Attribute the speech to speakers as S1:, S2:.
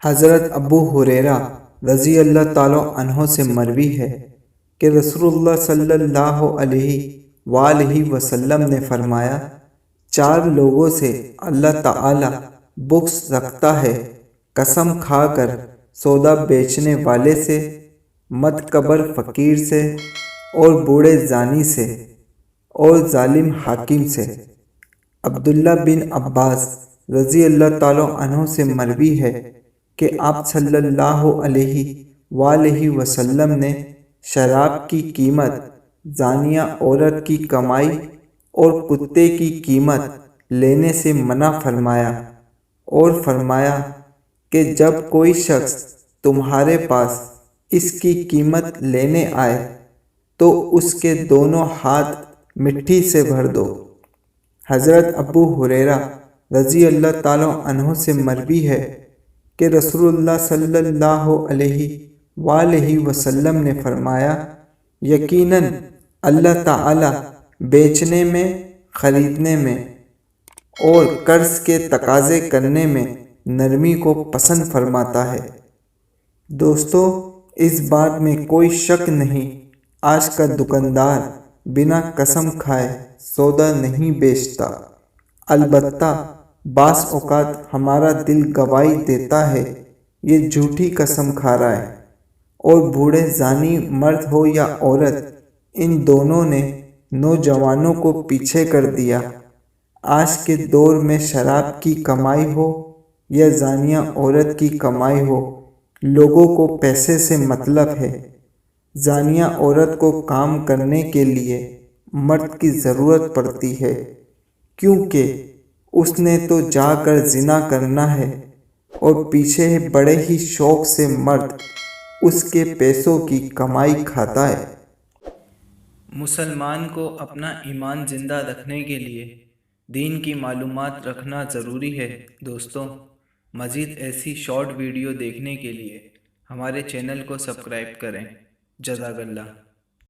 S1: حضرت ابو ہریرہ رضی اللہ تعالیٰ عنہ سے مروی ہے کہ رسول اللہ صلی اللہ علیہ وآلہ وسلم نے فرمایا، چار لوگوں سے اللہ تعالیٰ بغض رکھتا ہے: قسم کھا کر سودا بیچنے والے سے، متکبر فقیر سے، اور بوڑھے زانی سے، اور ظالم حاکم سے۔ عبداللہ بن عباس رضی اللہ تعالیٰ عنہ سے مروی ہے کہ آپ صلی اللہ علیہ وآلہ وسلم نے شراب کی قیمت، زانیہ عورت کی کمائی اور کتے کی قیمت لینے سے منع فرمایا، اور فرمایا کہ جب کوئی شخص تمہارے پاس اس کی قیمت لینے آئے تو اس کے دونوں ہاتھ مٹی سے بھر دو۔ حضرت ابو ہریرہ رضی اللہ تعالیٰ عنہ سے مروی ہے کہ رسول اللہ صلی اللہ علیہ وآلہ وسلم نے فرمایا، یقیناً اللہ تعالیٰ بیچنے میں، خریدنے میں اور قرض کے تقاضے کرنے میں نرمی کو پسند فرماتا ہے۔ دوستو، اس بات میں کوئی شک نہیں، آج کا دکاندار بنا قسم کھائے سودا نہیں بیچتا۔ البتہ بعض اوقات ہمارا دل گواہی دیتا ہے یہ جھوٹی قسم کھا رہا ہے، اور بوڑھے زانی مرد ہو یا عورت، ان دونوں نے نوجوانوں کو پیچھے کر دیا۔ آج کے دور میں شراب کی کمائی ہو یا زانیہ عورت کی کمائی ہو، لوگوں کو پیسے سے مطلب ہے۔ زانیہ عورت کو کام کرنے کے لیے مرد کی ضرورت پڑتی ہے، کیونکہ اس نے تو جا کر زنا کرنا ہے، اور پیچھے بڑے ہی شوق سے مرد اس کے پیسوں کی کمائی کھاتا ہے۔
S2: مسلمان کو اپنا ایمان زندہ رکھنے کے لیے دین کی معلومات رکھنا ضروری ہے۔ دوستوں، مزید ایسی شارٹ ویڈیو دیکھنے کے لیے ہمارے چینل کو سبسکرائب کریں۔ جزاک اللہ۔